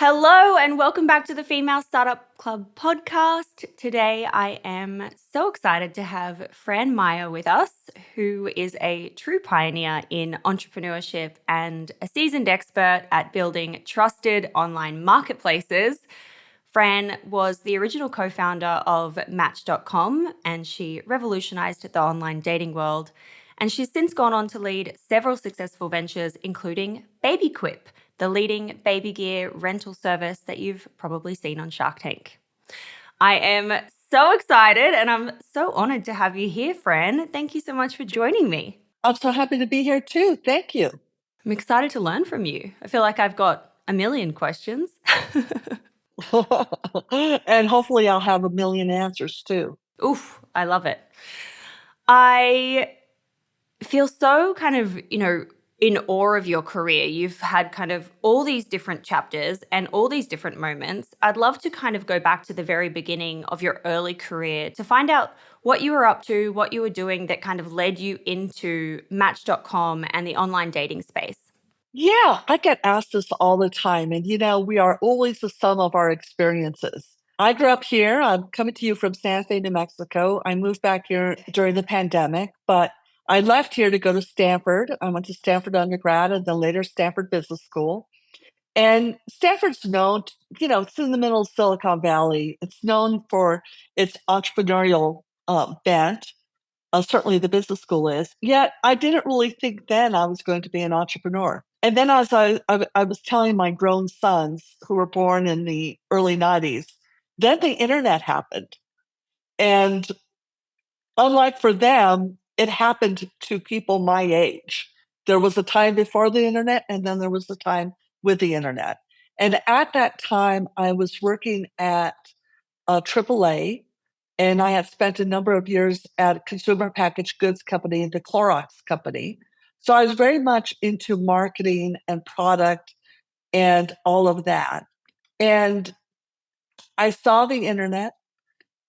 Hello and welcome back to the Female Startup Club podcast. Today I am so excited to have Fran Maier with us, who is a true pioneer in entrepreneurship and a seasoned expert at building trusted online marketplaces. Fran was the original co-founder of Match.com and she revolutionized the online dating world. And she's since gone on to lead several successful ventures, including BabyQuip, the leading baby gear rental service that you've probably seen on Shark Tank. I am so excited and I'm so honored to have you here, Fran. Thank you so much for joining me. I'm so happy to be here too. Thank you. I'm excited to learn from you. I feel like I've got a million questions. And hopefully I'll have a million answers too. Oof, I love it. I feel so kind of, in awe of your career. You've had kind of all these different chapters and all these different moments. I'd love to kind of go back to the very beginning of your early career to find out what you were up to, what you were doing that kind of led you into Match.com and the online dating space. Yeah, I get asked this all the time. And we are always the sum of our experiences. I grew up here. I'm coming to you from Santa Fe, New Mexico. I moved back here during the pandemic, but I left here to go to Stanford. I went to Stanford undergrad and then later Stanford Business School. And Stanford's known, it's in the middle of Silicon Valley. It's known for its entrepreneurial bent. Certainly the business school is. Yet I didn't really think then I was going to be an entrepreneur. And then as I was telling my grown sons who were born in the early 90s, then the internet happened. And unlike for them, it happened to people my age. There was a time before the internet, and then there was a time with the internet. And at that time, I was working at AAA, and I had spent a number of years at a consumer packaged goods company, the Clorox company. So I was very much into marketing and product and all of that. And I saw the internet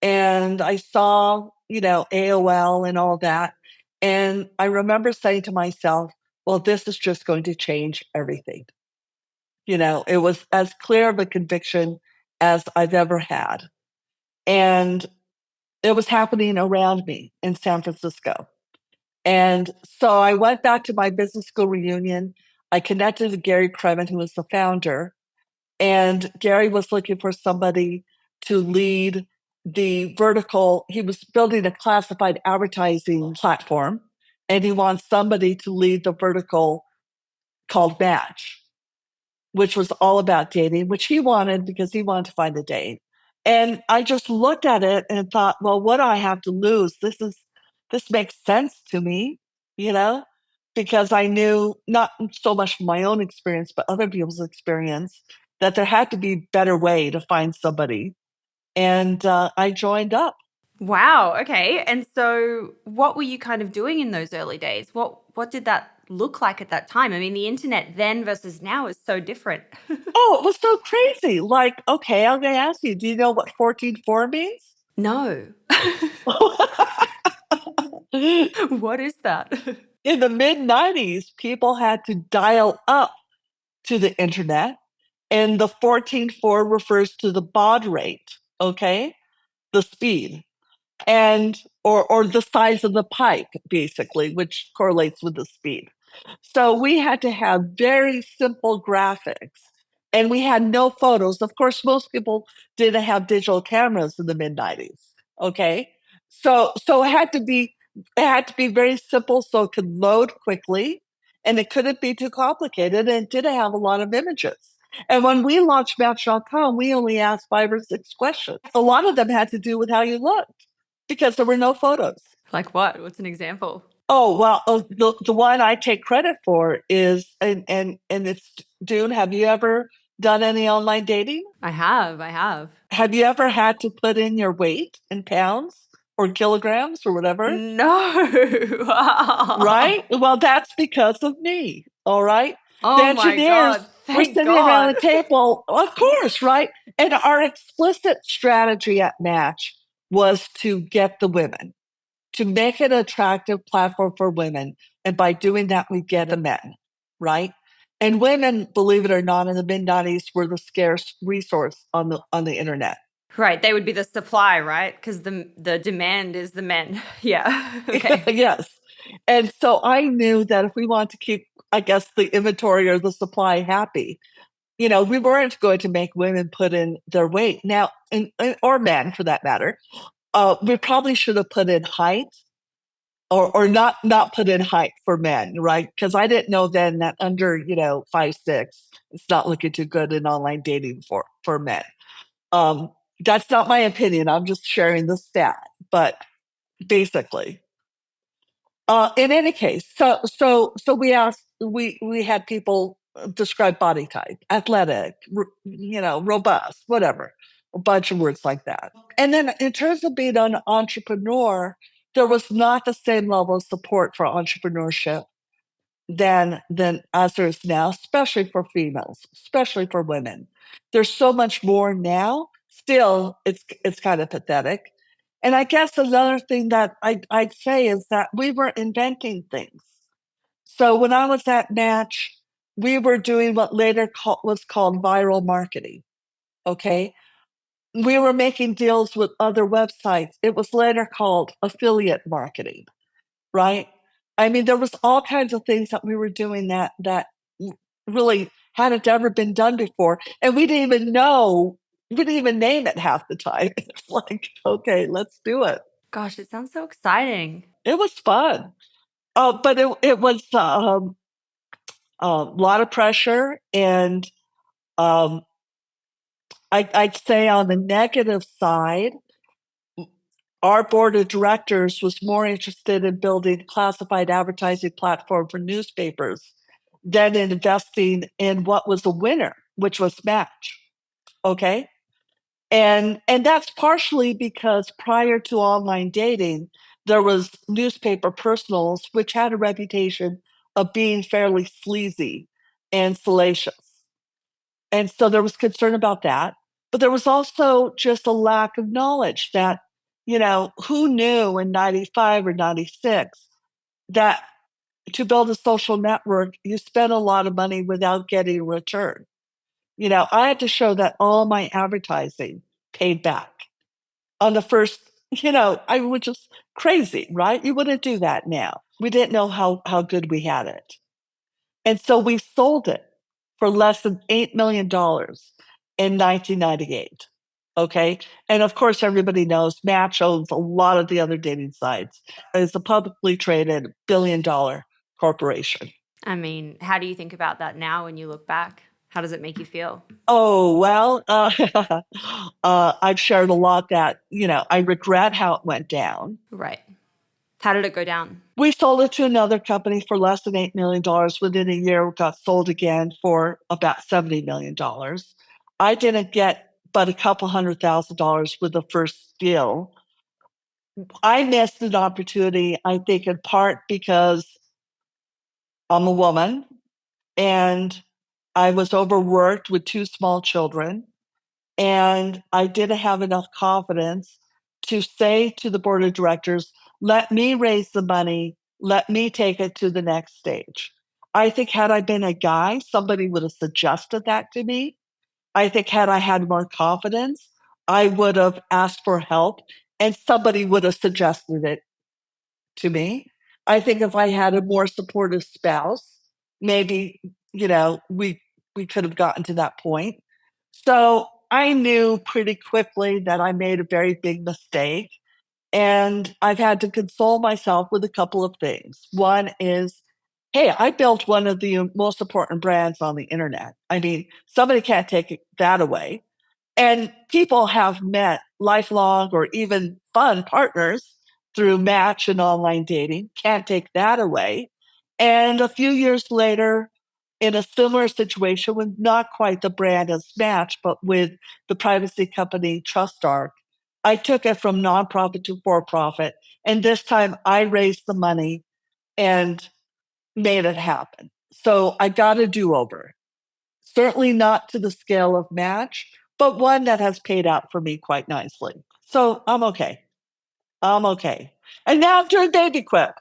and I saw, AOL and all that. And I remember saying to myself, well, this is just going to change everything. It was as clear of a conviction as I've ever had. And it was happening around me in San Francisco. And so I went back to my business school reunion. I connected with Gary Kremen, who was the founder. And Gary was looking for somebody to lead the vertical. He was building a classified advertising platform, and he wants somebody to lead the vertical called Match, which was all about dating, which he wanted because he wanted to find a date. And I just looked at it and thought, well, what do I have to lose? This makes sense to me, you know, because I knew not so much from my own experience, but other people's experience that there had to be a better way to find somebody. And I joined up. Wow. Okay. And so what were you kind of doing in those early days? What did that look like at that time? I mean, the internet then versus now is so different. Oh, it was so crazy. Like, okay, I'm going to ask you, do you know what 14.4 means? No. What is that? In the mid 90s, people had to dial up to the internet, and the 14.4 refers to the baud rate, okay? The speed and or the size of the pipe basically, which correlates with the speed. So we had to have very simple graphics and we had no photos. Of course, most people didn't have digital cameras in the mid 90s. Okay. So it had to be very simple so it could load quickly and it couldn't be too complicated and it didn't have a lot of images. And when we launched Match.com, we only asked 5 or 6 questions. A lot of them had to do with how you looked because there were no photos. Like what? What's an example? Oh, well, the one I take credit for is, and it's Doone. Have you ever done any online dating? I have. I have. Have you ever had to put in your weight in pounds or kilograms or whatever? No. Right? Well, that's because of me. All right. The Oh my engineers God. were Thank sitting around God. the table, of course, right? And our explicit strategy at Match was to get the women, to make it an attractive platform for women. And by doing that, we get the men, right? And women, believe it or not, in the mid 90s were the scarce resource on the internet. Right. They would be the supply, right? Because the demand is the men. Yeah. Okay. Yes. And so I knew that if we want to keep, I guess, the inventory or the supply happy, we weren't going to make women put in their weight. Now, or men for that matter, we probably should have put in height or not put in height for men, right? Because I didn't know then that under 5'6", it's not looking too good in online dating for men. Um, that's not my opinion. I'm just sharing the stat, but basically, in any case, so we had people describe body type, athletic, robust, whatever, a bunch of words like that. And then in terms of being an entrepreneur, there was not the same level of support for entrepreneurship than as there is now, especially for females, especially for women. There's so much more now. Still, it's kind of pathetic. And I guess another thing that I'd say is that we were inventing things. So when I was at Match, we were doing what later was called viral marketing. Okay. We were making deals with other websites. It was later called affiliate marketing, right? I mean, there was all kinds of things that we were doing that really hadn't ever been done before, and we didn't even name it half the time. It's like, okay, let's do it. Gosh, it sounds so exciting. It was fun, but it was a lot of pressure, and um, I'd say on the negative side, our board of directors was more interested in building classified advertising platform for newspapers than in investing in what was a winner, which was Match. Okay. And that's partially because prior to online dating, there was newspaper personals, which had a reputation of being fairly sleazy and salacious. And so there was concern about that. But there was also just a lack of knowledge that, who knew in 95 or 96 that to build a social network, you spend a lot of money without getting a return. I had to show that all my advertising paid back on the first, I was just crazy, right? You wouldn't do that now. We didn't know how good we had it. And so we sold it for less than $8 million in 1998. Okay. And of course, everybody knows Match owns a lot of the other dating sites. It's a publicly traded $1 billion corporation. I mean, how do you think about that now when you look back? How does it make you feel? Oh, well, I've shared a lot that, I regret how it went down. Right. How did it go down? We sold it to another company for less than $8 million. Within a year, it got sold again for about $70 million. I didn't get but a couple $100,000 with the first deal. I missed an opportunity, I think, in part because I'm a woman and I was overworked with two small children. And I didn't have enough confidence to say to the board of directors, let me raise the money, let me take it to the next stage. I think had I been a guy, somebody would have suggested that to me. I think had I had more confidence, I would have asked for help and somebody would have suggested it to me. I think if I had a more supportive spouse, maybe, we could have gotten to that point. So I knew pretty quickly that I made a very big mistake. And I've had to console myself with a couple of things. One is, hey, I built one of the most important brands on the internet. I mean, somebody can't take that away. And people have met lifelong or even fun partners through Match and online dating. Can't take that away. And a few years later, in a similar situation with not quite the brand as Match, but with the privacy company TrustArc, I took it from nonprofit to for profit. And this time I raised the money and made it happen. So I got a do over. Certainly not to the scale of Match, but one that has paid out for me quite nicely. So I'm okay. I'm okay. And now I'm doing BabyQuip.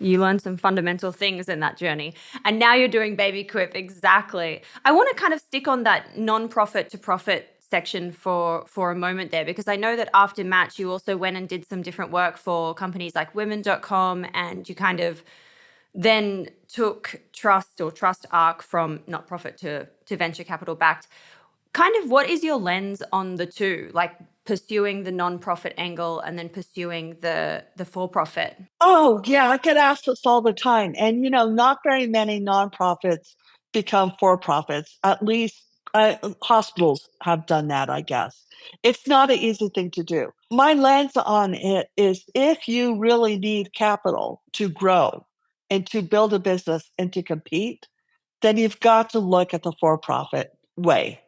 You learned some fundamental things in that journey. And now you're doing BabyQuip. Exactly. I want to kind of stick on that non-profit to profit section for a moment there, because I know that after Match, you also went and did some different work for companies like women.com, and you kind of then took Trust or Trust Arc from not profit to venture capital backed. Kind of what is your lens on the two, like pursuing the non-profit angle and then pursuing the for-profit? Oh, yeah, I get asked this all the time. And, not very many nonprofits become for profits. At least hospitals have done that, I guess. It's not an easy thing to do. My lens on it is if you really need capital to grow and to build a business and to compete, then you've got to look at the for profit way.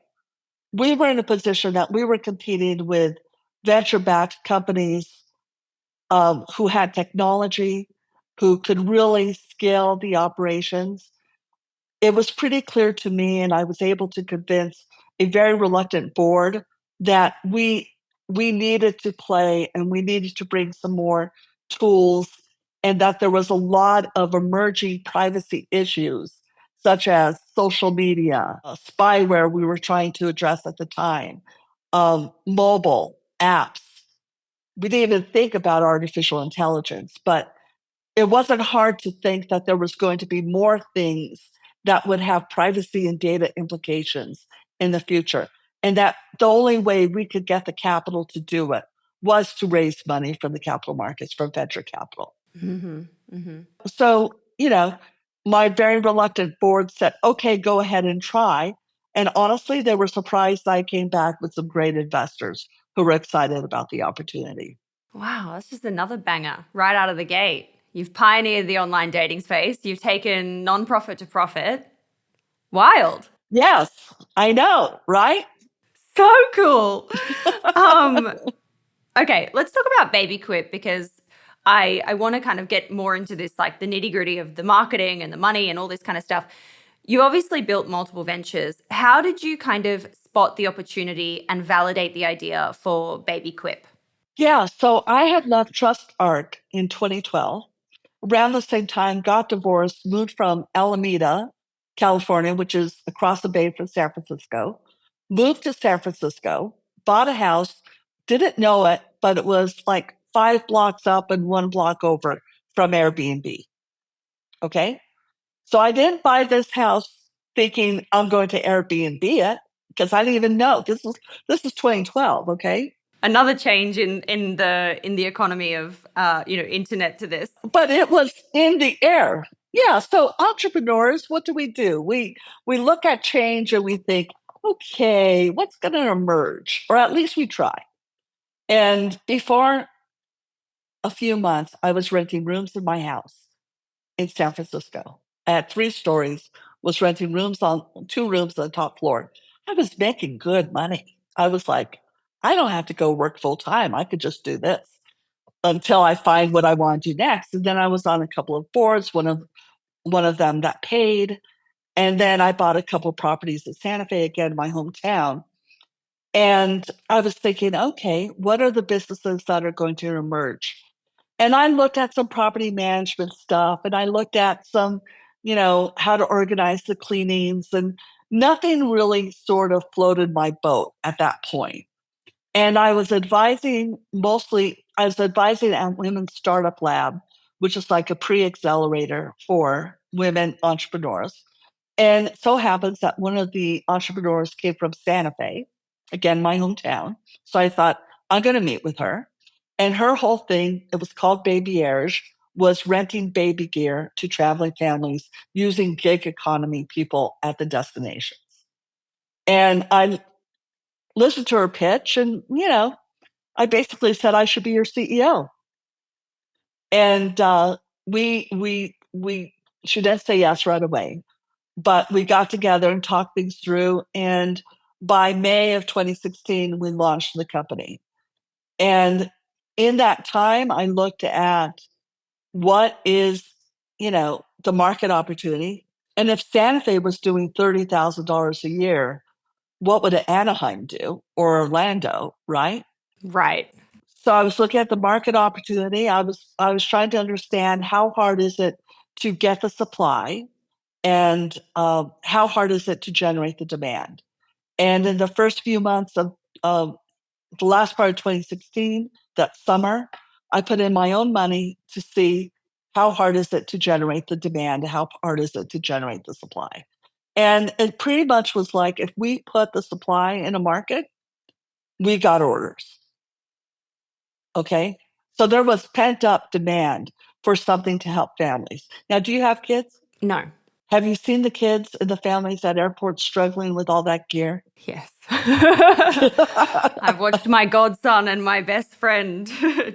We were in a position that we were competing with venture backed companies who had technology, who could really scale the operations. It was pretty clear to me, and I was able to convince a very reluctant board that we needed to play and we needed to bring some more tools, and that there was a lot of emerging privacy issues, such as social media, spyware we were trying to address at the time, mobile apps. We didn't even think about artificial intelligence, but it wasn't hard to think that there was going to be more things that would have privacy and data implications in the future. And that the only way we could get the capital to do it was to raise money from the capital markets, from venture capital. Mm-hmm. Mm-hmm. So, my very reluctant board said, okay, go ahead and try. And honestly, they were surprised I came back with some great investors who were excited about the opportunity. Wow, that's just another banger right out of the gate. You've pioneered the online dating space. You've taken non-profit to profit. Wild. Yes, I know, right? So cool. Um, okay, let's talk about BabyQuip, because I want to kind of get more into this, like the nitty-gritty of the marketing and the money and all this kind of stuff. You obviously built multiple ventures. How did you kind of spot the opportunity and validate the idea for BabyQuip? Yeah, so I had left Trust Art in 2012. Around the same time, got divorced, moved from Alameda, California, which is across the bay from San Francisco, moved to San Francisco, bought a house, didn't know it, but it was like 5 blocks up and 1 block over from Airbnb. Okay. So I didn't buy this house thinking I'm going to Airbnb it because I didn't even know. This is 2012. Okay. Another change in the economy of internet to this. But it was in the air. Yeah. So entrepreneurs, what do? We look at change and we think, okay, what's going to emerge? Or at least we try. And before a few months, I was renting rooms in my house in San Francisco. I had 3 stories, was renting rooms on 2 rooms on the top floor. I was making good money. I was like, I don't have to go work full time. I could just do this until I find what I want to do next. And then I was on a couple of boards. One of them that paid. And then I bought a couple of properties in Santa Fe, again, my hometown. And I was thinking, okay, what are the businesses that are going to emerge? And I looked at some property management stuff and I looked at some, how to organize the cleanings, and nothing really sort of floated my boat at that point. And I was advising at Women's Startup Lab, which is like a pre accelerator for women entrepreneurs. And it so happens that one of the entrepreneurs came from Santa Fe, again, my hometown. So I thought, I'm going to meet with her. And her whole thing, it was called Babyage, was renting baby gear to traveling families using gig economy people at the destinations. And I listened to her pitch, and, I basically said I should be your CEO. And we she didn't say yes right away, but we got together and talked things through. And by May of 2016, we launched the company. And in that time, I looked at what is, the market opportunity. And if Santa Fe was doing $30,000 a year, what would Anaheim do, or Orlando, right? Right. So I was looking at the market opportunity. I was trying to understand how hard is it to get the supply, and how hard is it to generate the demand. And in the first few months of the last part of 2016, that summer, I put in my own money to see how hard is it to generate the demand, how hard is it to generate the supply. And it pretty much was like if we put the supply in a market, we got orders. Okay. So there was pent up demand for something to help families. Now, do you have kids? No. Have you seen the kids and the families at airports struggling with all that gear? Yes. I've watched my godson and my best friend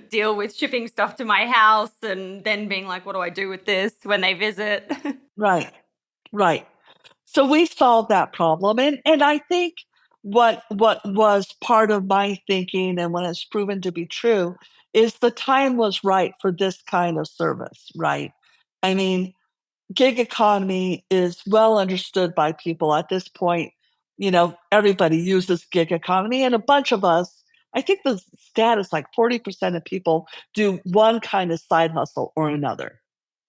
deal with shipping stuff to my house and then being like, what do I do with this when they visit? Right, right. So we solved that problem. And I think what was part of my thinking and what has proven to be true is the time was right for this kind of service, right? I mean, gig economy is well understood by people at this point. Everybody uses gig economy, and a bunch of us, I think the stat is like 40% of people do one kind of side hustle or another.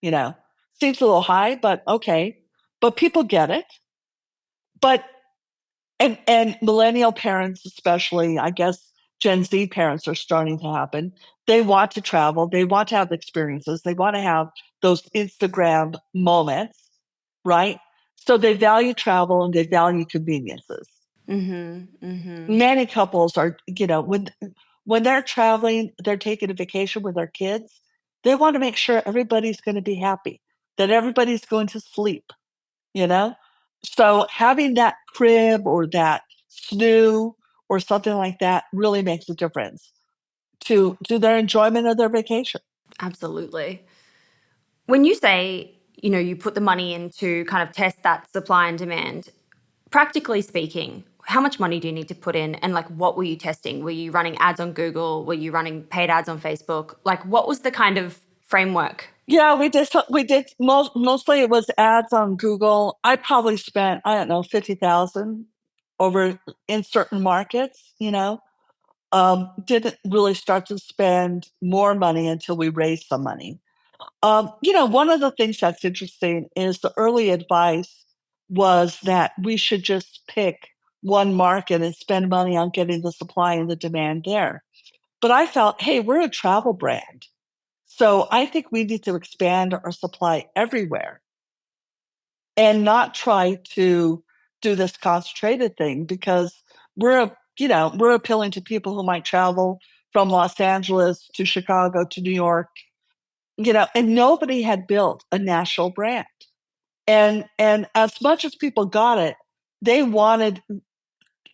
You know, seems a little high, but okay. But people get it. But and millennial parents, especially, I guess Gen Z parents are starting to happen. They want to travel, they want to have experiences, they want to have those Instagram moments, right? So they value travel and they value conveniences. Mm-hmm. Mm-hmm. Many couples are, when they're traveling, they're taking a vacation with their kids. They want to make sure everybody's going to be happy, that everybody's going to sleep, you know? So having that crib or that snoo or something like that really makes a difference to their enjoyment of their vacation. Absolutely. When you say, you put the money in to kind of test that supply and demand, practically speaking, how much money do you need to put in? And like, what were you testing? Were you running ads on Google? Were you running paid ads on Facebook? Like, what was the kind of framework? Yeah, we did mostly it was ads on Google. I probably spent, I don't know, 50,000 over in certain markets, didn't really start to spend more money until we raised some money. One of the things that's interesting is the early advice was that we should just pick one market and spend money on getting the supply and the demand there. But I felt, hey, we're a travel brand. So I think we need to expand our supply everywhere and not try to do this concentrated thing because we're appealing to people who might travel from Los Angeles to Chicago to New York, and nobody had built a national brand. And as much as people got it, they wanted,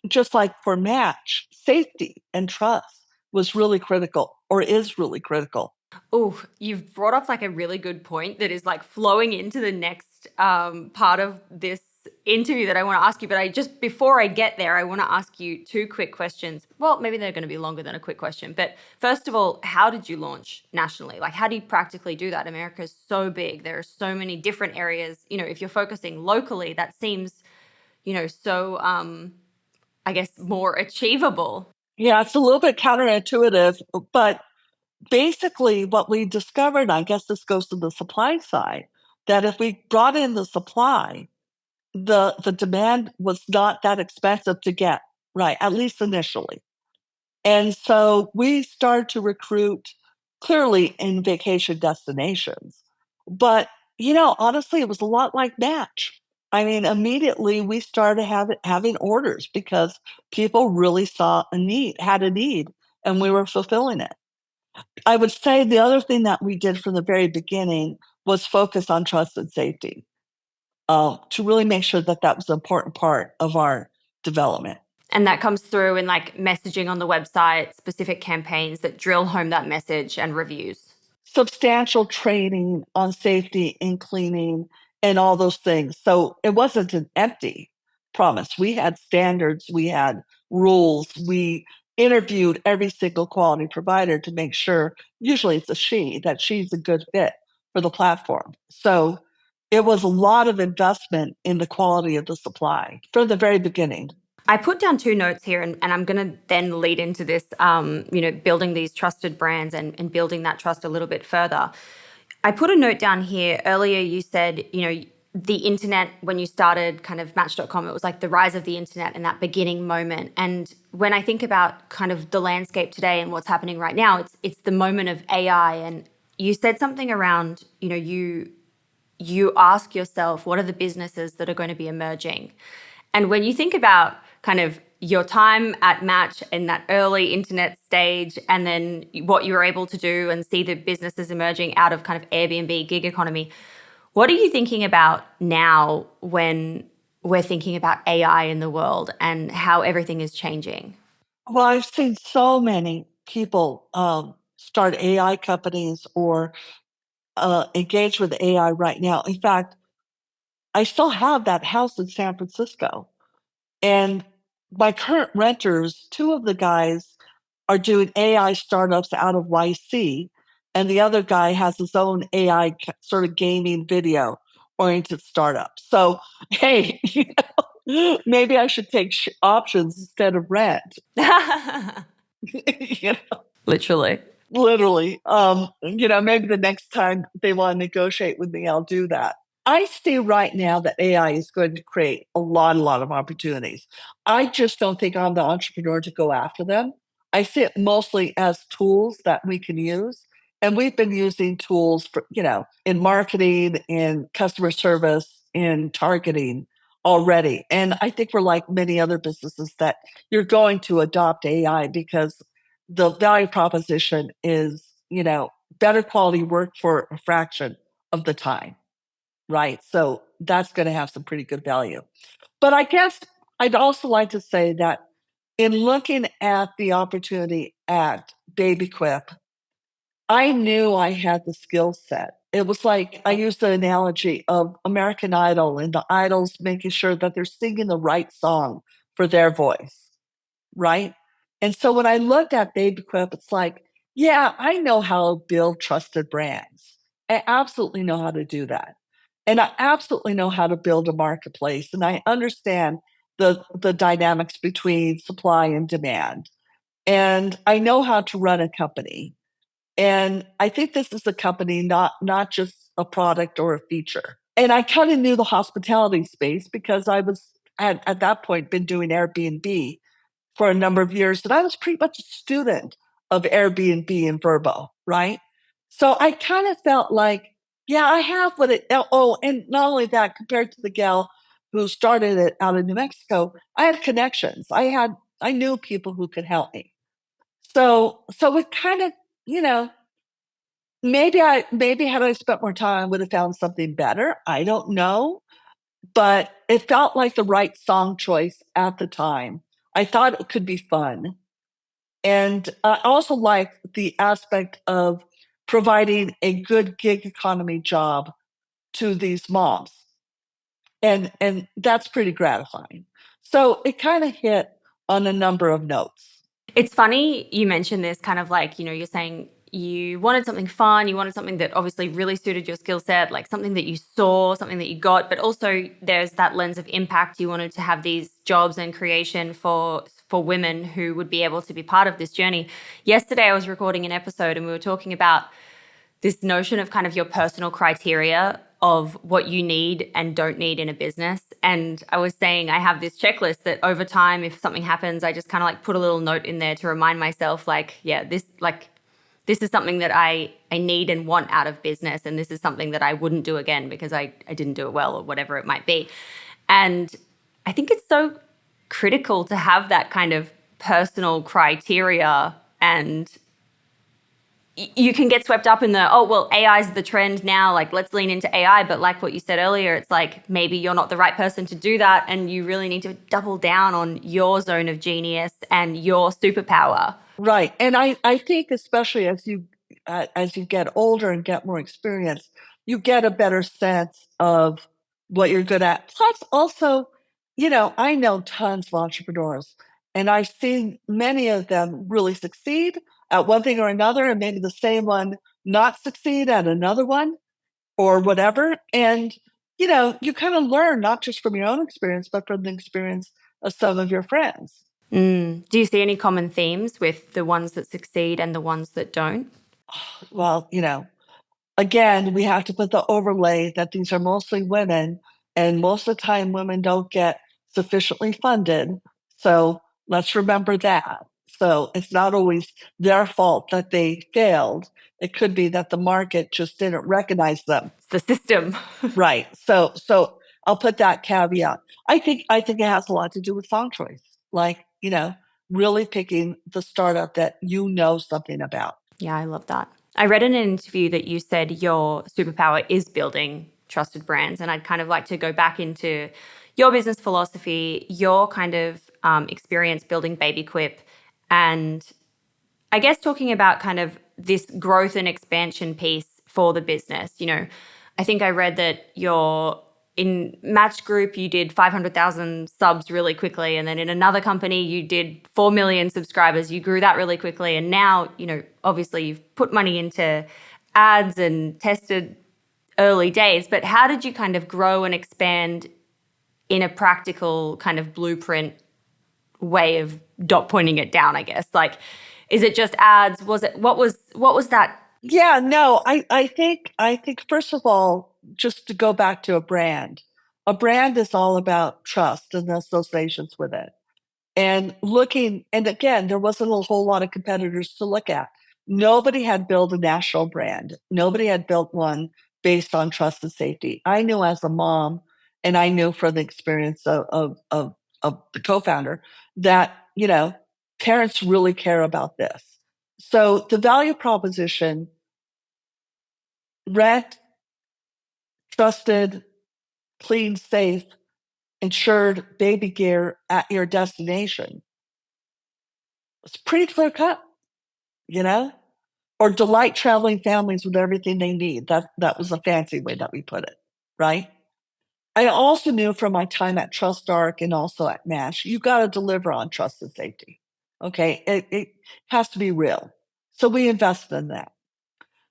just like for Match, safety and trust was really critical or is really critical. Oh, you've brought up like a really good point that is like flowing into the next part of this interview that I want to ask you. But before I get there, I want to ask you two quick questions. Well, maybe they're going to be longer than a quick question. But first of all, how did you launch nationally? Like, how do you practically do that? America is so big. There are so many different areas. If you're focusing locally, that seems, so, I guess, more achievable. Yeah, it's a little bit counterintuitive, but basically what we discovered, I guess this goes to the supply side, that if we brought in the supply, the demand was not that expensive to get, right? At least initially. And so we started to recruit clearly in vacation destinations. But, honestly, it was a lot like Match. I mean, immediately we started having orders because people really saw had a need, and we were fulfilling it. I would say the other thing that we did from the very beginning was focus on trust and safety, to really make sure that that was an important part of our development. And that comes through in like messaging on the website, specific campaigns that drill home that message and reviews. Substantial training on safety and cleaning and all those things. So it wasn't an empty promise. We had standards, we had rules, we interviewed every single quality provider to make sure, usually it's a she, that she's a good fit for the platform. So it was a lot of investment in the quality of the supply from the very beginning. I put down two notes here, and I'm going to then lead into this, building these trusted brands and building that trust a little bit further. I put a note down here earlier. You said, the internet, when you started kind of Match.com, it was like the rise of the internet and that beginning moment. And when I think about kind of the landscape today and what's happening right now, it's the moment of AI. And you said something around, you ask yourself, what are the businesses that are going to be emerging? And when you think about kind of your time at Match in that early internet stage, and then what you were able to do and see the businesses emerging out of kind of Airbnb, gig economy, what are you thinking about now when we're thinking about AI in the world and how everything is changing? Well, I've seen so many people start AI companies or engage with AI right now. In fact, I still have that house in San Francisco. And my current renters, two of the guys are doing AI startups out of YC, and the other guy has his own AI sort of gaming video oriented startup. So, hey, maybe I should take options instead of rent. you know, Literally. literally. Maybe the next time they want to negotiate with me, I'll do that. I see right now that AI is going to create a lot of opportunities. I just don't think I'm the entrepreneur to go after them. I see it mostly as tools that we can use. And we've been using tools for, in marketing, in customer service, in targeting already. And I think we're like many other businesses that you're going to adopt AI because the value proposition is, better quality work for a fraction of the time. Right. So that's going to have some pretty good value. But I guess I'd also like to say that in looking at the opportunity at BabyQuip, I knew I had the skill set. It was like I used the analogy of American Idol and the idols making sure that they're singing the right song for their voice. Right. And so when I looked at BabyQuip, it's like, yeah, I know how to build trusted brands. I absolutely know how to do that. And I absolutely know how to build a marketplace. And I understand the dynamics between supply and demand. And I know how to run a company. And I think this is a company, not just a product or a feature. And I kind of knew the hospitality space because I was at that point been doing Airbnb for a number of years, and I was pretty much a student of Airbnb and Vrbo, right? So I kind of felt like, yeah, I have what it. Oh, and not only that, compared to the gal who started it out in New Mexico, I had connections. I knew people who could help me. So it kind of, you know, maybe had I spent more time, I would have found something better. I don't know, but it felt like the right song choice at the time. I thought it could be fun. And I also like the aspect of providing a good gig economy job to these moms. And that's pretty gratifying. So it kind of hit on a number of notes. It's funny you mentioned this kind of like, you're saying you wanted something fun, you wanted something that obviously really suited your skill set, like something that you saw, something that you got, but also there's that lens of impact. You wanted to have these jobs and creation for women who would be able to be part of this journey. Yesterday I was recording an episode and we were talking about this notion of kind of your personal criteria of what you need and don't need in a business. And I was saying I have this checklist that over time, if something happens, I just kind of like put a little note in there to remind myself, like, yeah, this is something that I need and want out of business. And this is something that I wouldn't do again because I didn't do it well or whatever it might be. And I think it's so critical to have that kind of personal criteria, and you can get swept up in the, oh, well, AI is the trend now, like let's lean into AI. But like what you said earlier, it's like maybe you're not the right person to do that, and you really need to double down on your zone of genius and your superpower. Right. And I think especially as you get older and get more experience, you get a better sense of what you're good at. Plus also, I know tons of entrepreneurs and I've seen many of them really succeed at one thing or another, and maybe the same one not succeed at another one or whatever. And, you kind of learn not just from your own experience, but from the experience of some of your friends. Do you see any common themes with the ones that succeed and the ones that don't? Well, again, we have to put the overlay that these are mostly women, and most of the time women don't get sufficiently funded. So let's remember that. So it's not always their fault that they failed. It could be that the market just didn't recognize them. It's the system. Right. So I'll put that caveat. I think it has a lot to do with song choice. Like, really picking the startup that something about. Yeah, I love that. I read in an interview that you said your superpower is building trusted brands. And I'd kind of like to go back into your business philosophy, your kind of experience building BabyQuip, and I guess talking about kind of this growth and expansion piece for the business. I think I read that you're in Match Group, you did 500,000 subs really quickly. And then in another company, you did 4 million subscribers. You grew that really quickly. And now, obviously you've put money into ads and tested early days. But how did you kind of grow and expand in a practical kind of blueprint way of dot pointing it down, I guess? Like, is it just ads? What was that? Yeah, no, I think first of all, just to go back to a brand is all about trust and the associations with it. And again, there wasn't a whole lot of competitors to look at. Nobody had built a national brand. Nobody had built one based on trust and safety. I knew as a mom, and I knew from the experience of the co-founder that, parents really care about this. So the value proposition, rent, trusted, clean, safe, insured baby gear at your destination. It's pretty clear cut, you know? Or delight traveling families with everything they need. That was a fancy way that we put it, right? I also knew from my time at TrustArc and also at Nash, you got to deliver on trust and safety. Okay, it has to be real. So we invested in that.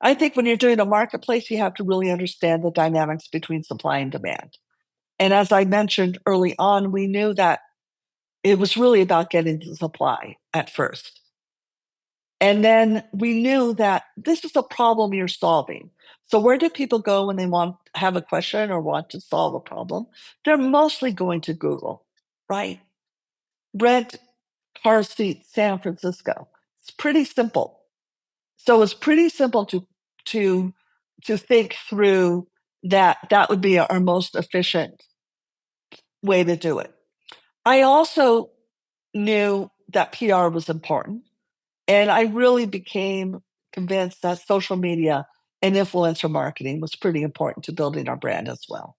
I think when you're doing a marketplace, you have to really understand the dynamics between supply and demand. And as I mentioned early on, we knew that it was really about getting the supply at first. And then we knew that this is a problem you're solving. So where do people go when they have a question or want to solve a problem? They're mostly going to Google, right? Rent car seat San Francisco. It's pretty simple. So it's pretty simple to to think through that would be our most efficient way to do it. I also knew that PR was important. And I really became convinced that social media and influencer marketing was pretty important to building our brand as well.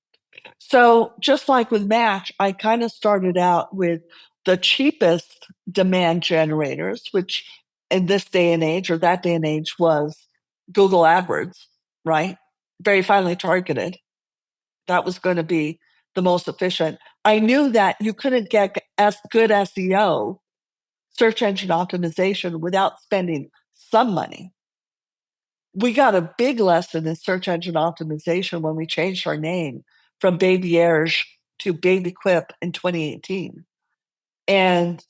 So, just like with Match, I kind of started out with the cheapest demand generators, which in this day and age or that day and age was Google AdWords, right? Very finely targeted. That was going to be the most efficient. I knew that you couldn't get as good SEO, search engine optimization, without spending some money. We got a big lesson in search engine optimization when we changed our name from Baby Airs to BabyQuip in 2018. And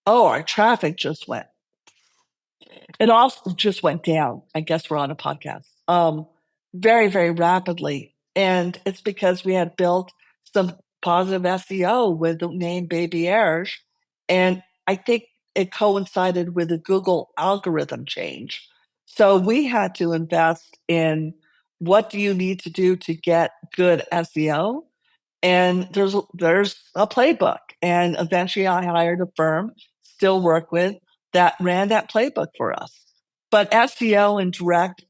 our traffic just went. It also just went down. I guess we're on a podcast. Very, very rapidly. And it's because we had built some positive SEO with the name Baby Airs. And I think it coincided with the Google algorithm change. So we had to invest in what do you need to do to get good SEO? And there's a playbook. And eventually I hired a firm, still work with, that ran that playbook for us. But SEO and direct,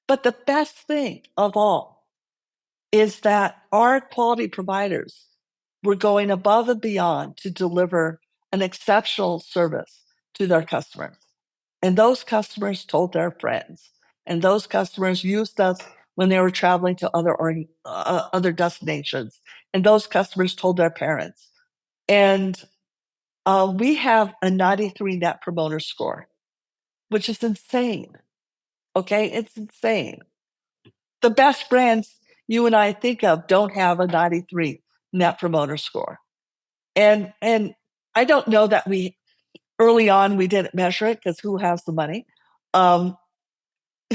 but the best thing of all is that our quality providers were going above and beyond to deliver an exceptional service to their customers. And those customers told their friends. And those customers used us when they were traveling to other destinations. And those customers told their parents. And we have a 93 net promoter score, which is insane. Okay, it's insane. The best brands you and I think of don't have a 93 net promoter score. And I don't know that we early on we didn't measure it because who has the money? Um,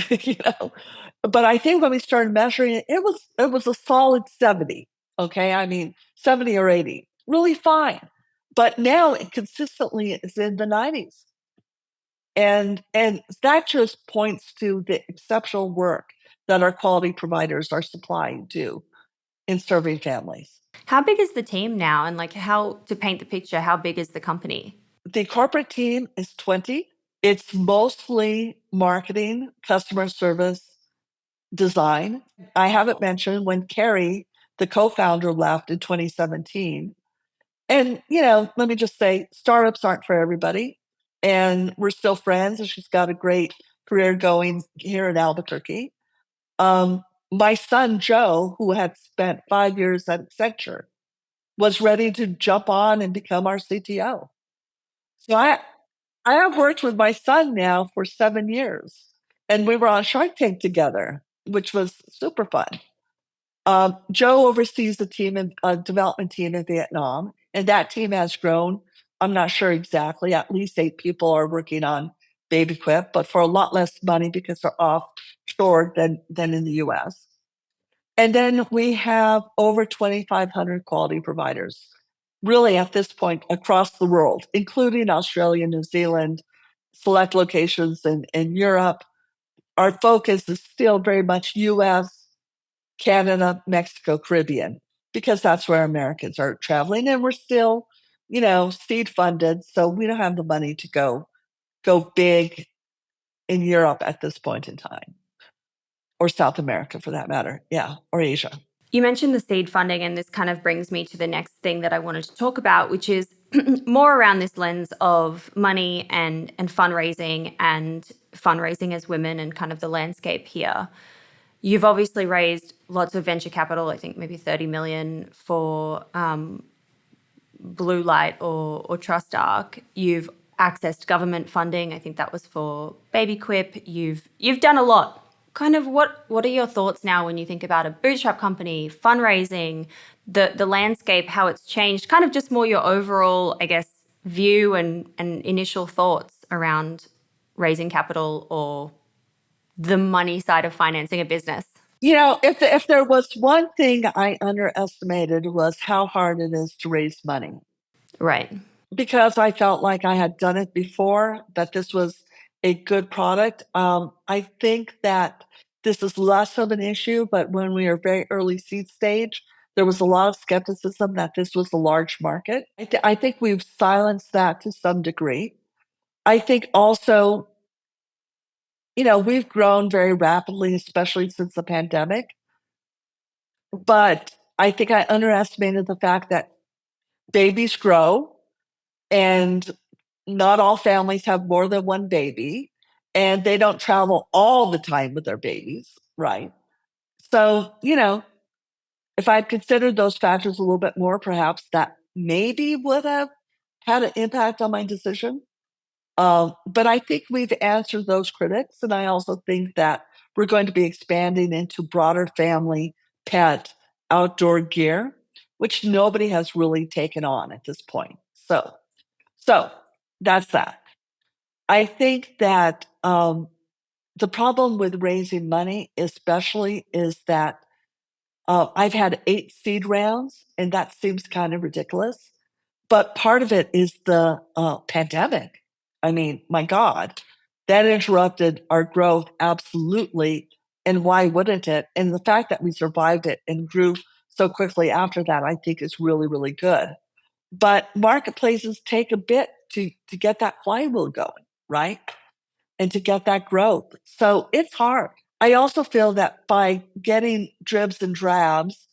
you know, but I think when we started measuring it, it was a solid 70. Okay, I mean 70 or 80, really fine. But now it consistently is in the 90s, and that just points to the exceptional work that our quality providers are supplying to in serving families. How big is the team now? And like, how, to paint the picture, how big is the company? The corporate team is 20. It's mostly marketing, customer service, design. I haven't mentioned when Carrie, the co-founder, left in 2017. And, let me just say, startups aren't for everybody. And we're still friends, and she's got a great career going here in Albuquerque. My son, Joe, who had spent 5 years at Accenture, was ready to jump on and become our CTO. So I have worked with my son now for 7 years, and we were on Shark Tank together, which was super fun. Joe oversees the team and development team in Vietnam, and that team has grown. I'm not sure exactly. At least 8 people are working on BabyQuip, but for a lot less money because they're offshore than in the U.S. And then we have over 2,500 quality providers, really at this point across the world, including Australia, New Zealand, select locations in Europe. Our focus is still very much US, Canada, Mexico, Caribbean, because that's where Americans are traveling. And we're still, seed funded. So we don't have the money to go big in Europe at this point in time, or South America for that matter. Yeah, or Asia. You mentioned the seed funding, and this kind of brings me to the next thing that I wanted to talk about, which is more around this lens of money and fundraising as women and kind of the landscape here. You've obviously raised lots of venture capital, I think maybe 30 million for Blue Light or Trust Arc. You've accessed government funding. I think that was for BabyQuip. You've done a lot. Kind of what are your thoughts now when you think about a bootstrap company, fundraising, the landscape, how it's changed, kind of just more your overall, I guess, view and initial thoughts around raising capital or the money side of financing a business? If there was one thing I underestimated was how hard it is to raise money, Right. because I felt like I had done it before, that this was a good product. I think that this is less of an issue, but when we were very early seed stage, there was a lot of skepticism that this was a large market. I think we've silenced that to some degree. I think also, we've grown very rapidly, especially since the pandemic. But I think I underestimated the fact that babies grow, and not all families have more than one baby, and they don't travel all the time with their babies, right? So, if I'd considered those factors a little bit more, perhaps that maybe would have had an impact on my decision. But I think we've answered those critics. And I also think that we're going to be expanding into broader family, pet, outdoor gear, which nobody has really taken on at this point. So that's that. I think that the problem with raising money, especially, is that I've had 8 seed rounds, and that seems kind of ridiculous. But part of it is the pandemic. I mean, my God, that interrupted our growth absolutely. And why wouldn't it? And the fact that we survived it and grew so quickly after that, I think is really, really good. But marketplaces take a bit to get that flywheel going, right? And to get that growth. So it's hard. I also feel that by getting dribs and drabs,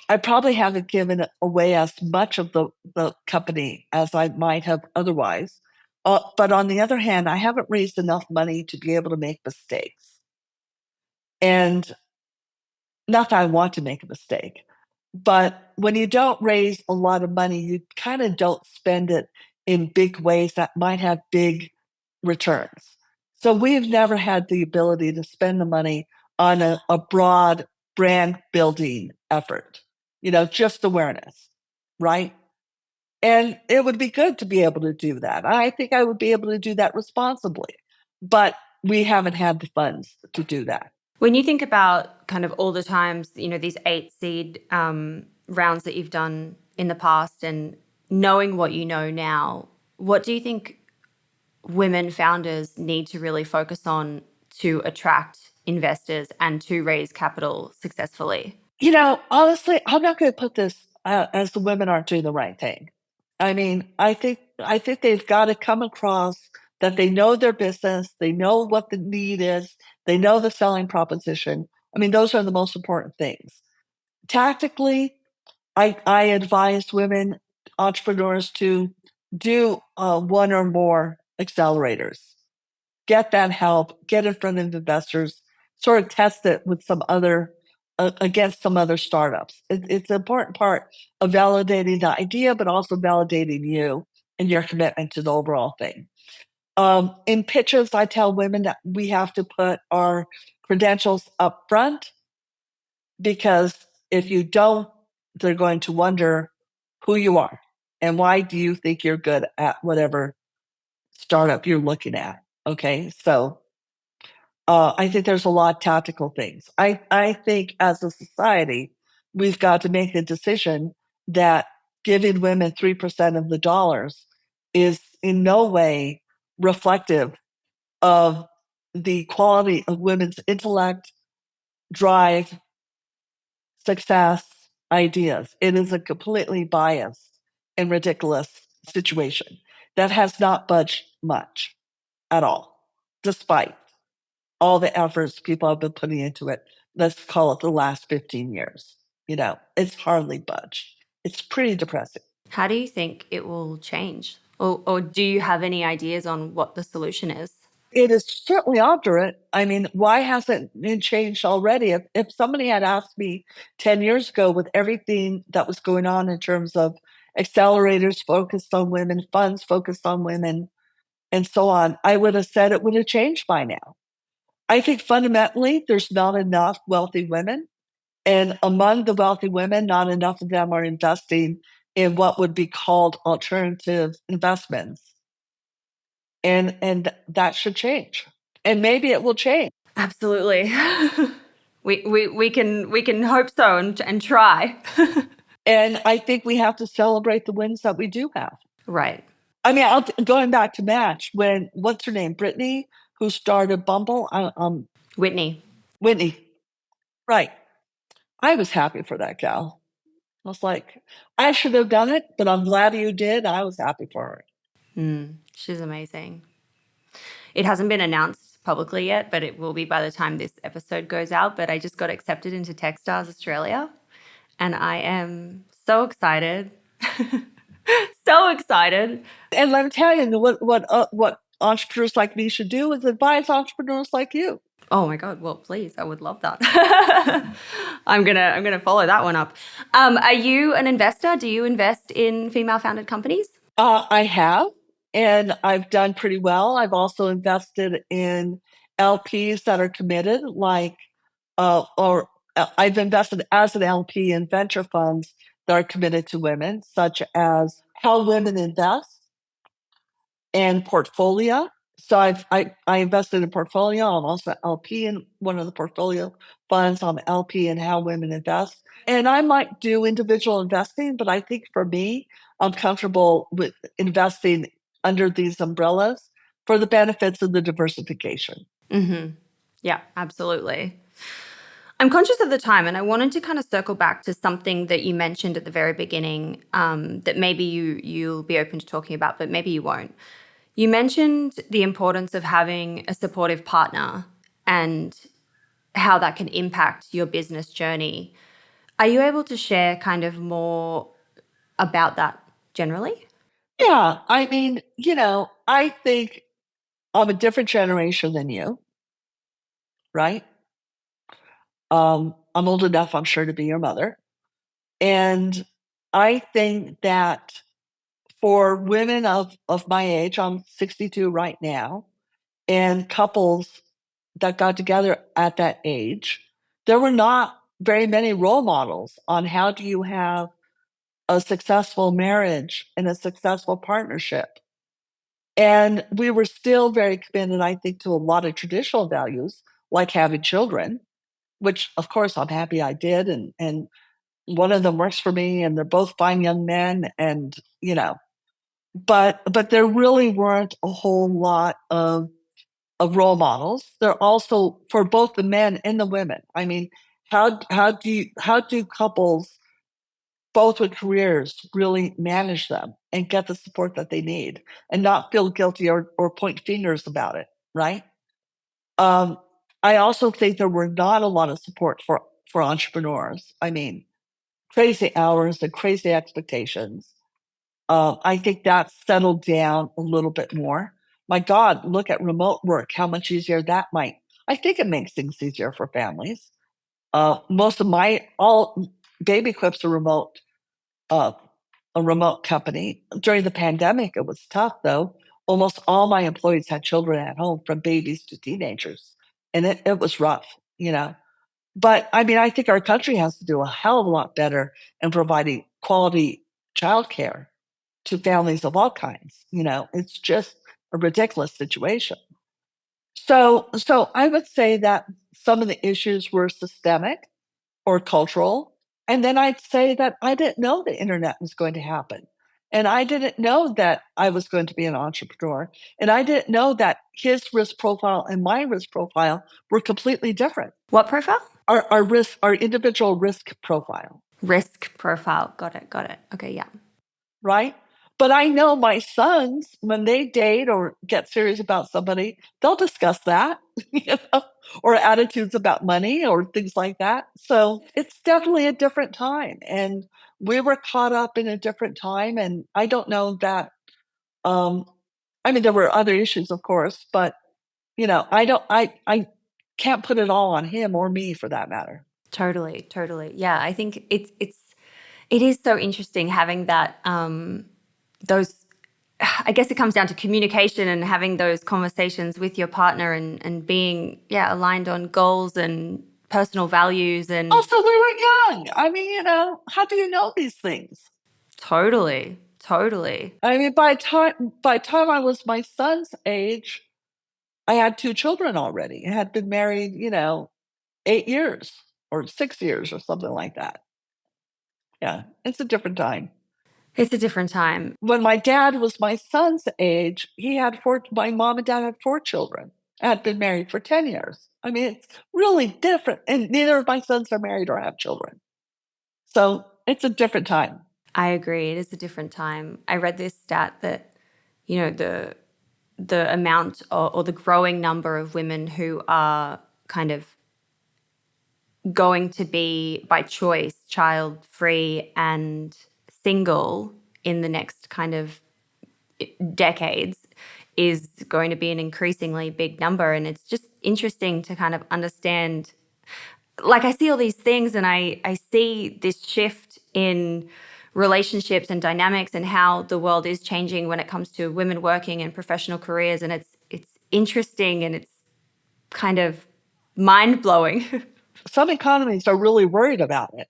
I probably haven't given away as much of the company as I might have otherwise. But on the other hand, I haven't raised enough money to be able to make mistakes. And not that I want to make a mistake, but when you don't raise a lot of money, you kind of don't spend it in big ways that might have big returns. So we've never had the ability to spend the money on a broad brand building effort, just awareness, right? And it would be good to be able to do that. I think I would be able to do that responsibly, but we haven't had the funds to do that. When you think about kind of all the times, these 8 seed rounds that you've done in the past and knowing what you know now, what do you think women founders need to really focus on to attract investors and to raise capital successfully? Honestly, I'm not going to put this as the women aren't doing the right thing. I mean, I think they've got to come across that they know their business, they know what the need is, they know the selling proposition. I mean, those are the most important things. Tactically, I advise women entrepreneurs to do one or more accelerators, get that help, get in front of investors, sort of test it with some other against some other startups. It's an important part of validating the idea, but also validating you and your commitment to the overall thing. In pitches, I tell women that we have to put our credentials up front because if you don't, they're going to wonder who you are and why do you think you're good at whatever startup you're looking at. Okay, so I think there's a lot of tactical things. I think as a society, we've got to make a decision that giving women 3% of the dollars is in no way reflective of the quality of women's intellect, drive, success, ideas. It is a completely biased and ridiculous situation that has not budged much at all, despite all the efforts people have been putting into it. Let's call it the last 15 years. It's hardly budged. It's pretty depressing. How do you think it will change? Or do you have any ideas on what the solution is? It is certainly obdurate. I mean, why hasn't it changed already? If somebody had asked me 10 years ago with everything that was going on in terms of accelerators focused on women, funds focused on women, and so on, I would have said it would have changed by now. I think fundamentally there's not enough wealthy women. And among the wealthy women, not enough of them are investing in what would be called alternative investments. And that should change. And maybe it will change. Absolutely. We can hope so and try. And I think we have to celebrate the wins that we do have. Right. I mean, going back to Match, when what's her name, Brittany, who started Bumble, Whitney. Whitney, right? I was happy for that gal. I was like, I should have done it, but I'm glad you did. I was happy for her. She's amazing. It hasn't been announced publicly yet, but it will be by the time this episode goes out. But I just got accepted into Techstars Australia, and I am so excited. So excited. And let me tell you, what entrepreneurs like me should do is advise entrepreneurs like you. Oh my God. Well, please, I would love that. I'm gonna follow that one up. Are you an investor? Do you invest in female founded companies? I have, and I've done pretty well. I've also invested in LPs that are committed, or I've invested as an LP in venture funds that are committed to women, such as How Women Invest and Portfolio. So I invested in Portfolio. I'm also LP in one of the portfolio funds. I'm LP in How Women Invest. And I might do individual investing, but I think for me, I'm comfortable with investing under these umbrellas for the benefits of the diversification. Yeah, absolutely. I'm conscious of the time, and I wanted to kind of circle back to something that you mentioned at the very beginning, that maybe you'll be open to talking about, but maybe you won't. You mentioned the importance of having a supportive partner and how that can impact your business journey. Are you able to share kind of more about that generally? Yeah, I mean, I think I'm a different generation than you, right? I'm old enough, I'm sure, to be your mother. And I think that for women of my age, I'm 62 right now, and couples that got together at that age, there were not very many role models on how do you have a successful marriage and a successful partnership. And we were still very committed, I think, to a lot of traditional values, like having children, which of course I'm happy I did. And one of them works for me and they're both fine young men. And, but there really weren't a whole lot of role models. They're also for both the men and the women. I mean, how do couples both with careers really manage them and get the support that they need and not feel guilty or point fingers about it, right? Um, I also think there were not a lot of support for entrepreneurs. I mean, crazy hours and crazy expectations. I think that settled down a little bit more. My God, look at remote work, how much easier that might. I think it makes things easier for families. Most of my all BabyQuip's uh, a remote company. During the pandemic, it was tough though. Almost all my employees had children at home, from babies to teenagers, and it was rough. But I mean, I think our country has to do a hell of a lot better in providing quality childcare to families of all kinds. It's just a ridiculous situation. So I would say that some of the issues were systemic or cultural. And then I'd say that I didn't know the internet was going to happen. And I didn't know that I was going to be an entrepreneur. And I didn't know that his risk profile and my risk profile were completely different. What profile? Our individual risk profile. Risk profile. Got it. Got it. Okay. Yeah. Right? But I know my sons, when they date or get serious about somebody, they'll discuss that, you know, or attitudes about money or things like that. So it's definitely a different time. And we were caught up in a different time. And I don't know that, um, I mean, there were other issues, of course, but, I can't put it all on him or me for that matter. Totally. Totally. Yeah. I think it is so interesting having that, those, I guess it comes down to communication and having those conversations with your partner and being, yeah, aligned on goals and personal values and Also, we were young. I mean, how do you know these things? totally, totally. I mean, by time I was my son's age, I had two children already. I had been married, 8 years or 6 years or something like that. Yeah, it's a different time. It's a different time. When my dad was my son's age, he had four. My mom and dad had four children. I had been married for 10 years. I mean, it's really different, and neither of my sons are married or have children. So it's a different time. I agree. It is a different time. I read this stat that, you know, the amount or the growing number of women who are kind of going to be by choice child free and single in the next kind of decades is going to be an increasingly big number. And it's just interesting to kind of understand. Like, I see all these things and I see this shift in relationships and dynamics and how the world is changing when it comes to women working in professional careers. And it's interesting and it's kind of mind blowing. Some economies are really worried about it.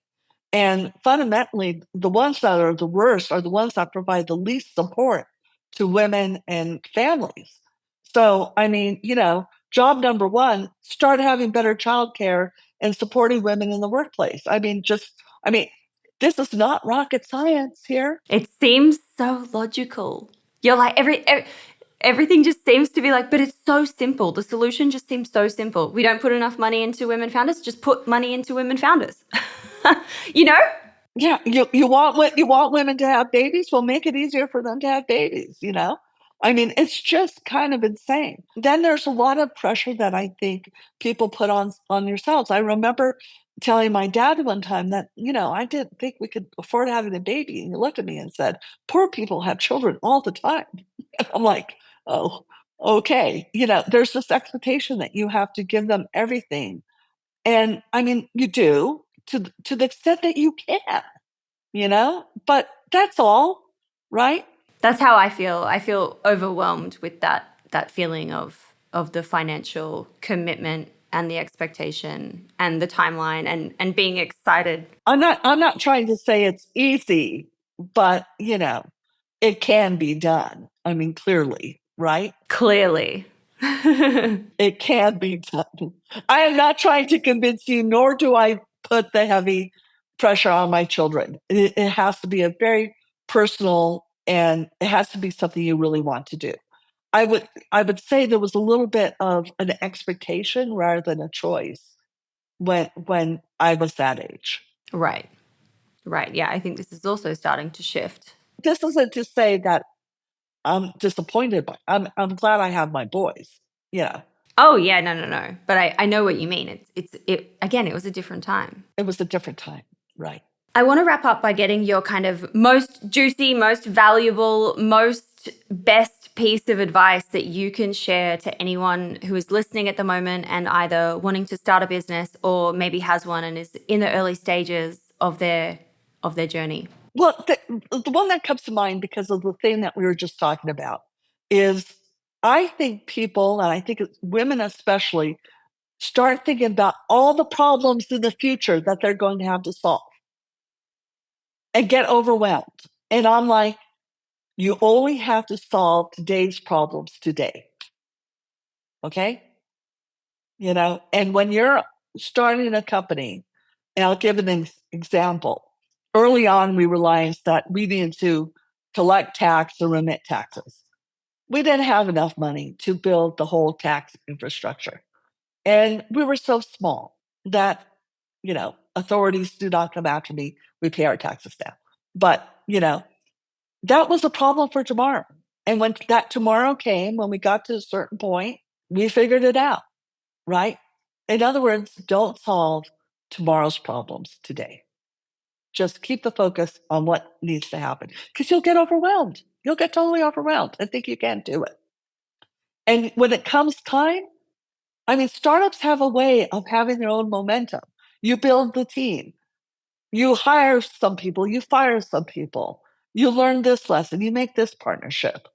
And fundamentally, the ones that are the worst are the ones that provide the least support to women and families. So, I mean, job number one, start having better childcare and supporting women in the workplace. I mean, this is not rocket science here. It seems so logical. You're like everything just seems to be like, but it's so simple. The solution just seems so simple. We don't put enough money into women founders, just put money into women founders. you know? Yeah, you want women to have babies? Well, make it easier for them to have babies. I mean, it's just kind of insane. Then there's a lot of pressure that I think people put on yourselves. I remember telling my dad one time that, I didn't think we could afford having a baby. And he looked at me and said, poor people have children all the time. And I'm like, oh, okay. There's this expectation that you have to give them everything. And I mean, you do to the extent that you can. But that's all, right? That's how I feel. I feel overwhelmed with that feeling of the financial commitment and the expectation and the timeline and being excited. I'm not trying to say it's easy, but it can be done. I mean, clearly, right? Clearly. It can be done. I am not trying to convince you, nor do I put the heavy pressure on my children. It has to be a very personal, and it has to be something you really want to do. I would say there was a little bit of an expectation rather than a choice when I was that age. Right. Right. Yeah, I think this is also starting to shift. This isn't to say that I'm disappointed, but I'm glad I have my boys. Yeah, Oh yeah, no. But I know what you mean. It again, it was a different time. it was a different time, right? I want to wrap up by getting your kind of most juicy, most valuable, most best piece of advice that you can share to anyone who is listening at the moment and either wanting to start a business or maybe has one and is in the early stages of their journey. Well, the one that comes to mind because of the thing that we were just talking about is I think people, and I think women especially, start thinking about all the problems in the future that they're going to have to solve and get overwhelmed. And I'm like, you only have to solve today's problems today. Okay? And when you're starting a company, and I'll give an example. Early on, we realized that we needed to collect tax or remit taxes. We didn't have enough money to build the whole tax infrastructure. And we were so small that, authorities do not come after me. We pay our taxes now. But, that was a problem for tomorrow. And when that tomorrow came, when we got to a certain point, we figured it out, right? In other words, don't solve tomorrow's problems today. Just keep the focus on what needs to happen because you'll get overwhelmed. You'll get totally overwhelmed and think you can't do it. And when it comes time, I mean, startups have a way of having their own momentum. You build the team, you hire some people, you fire some people, you learn this lesson, you make this partnership.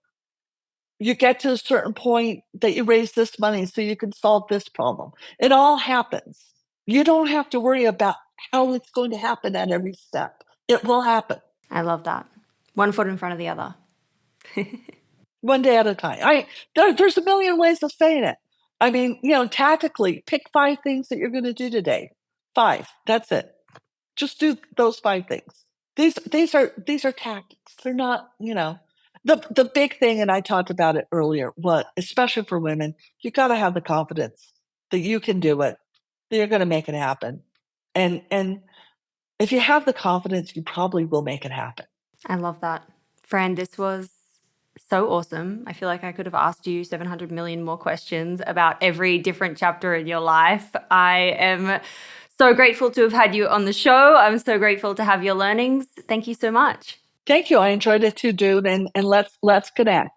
You get to a certain point that you raise this money so you can solve this problem. It all happens. You don't have to worry about how it's going to happen at every step. It will happen I love that. One foot in front of the other. one day at a time. There's a million ways of saying it. I mean, tactically, pick 5 things that you're going to do today. 5. That's it. Just do those 5 things. These are tactics. They're not, the big thing, and I talked about it earlier, what especially for women, you got to have the confidence that you can do it, that you're going to make it happen. And if you have the confidence, you probably will make it happen. I love that. Fran, this was so awesome. I feel like I could have asked you 700 million more questions about every different chapter in your life. I am so grateful to have had you on the show. I'm so grateful to have your learnings. Thank you so much. Thank you. I enjoyed it too, Doone, and let's connect.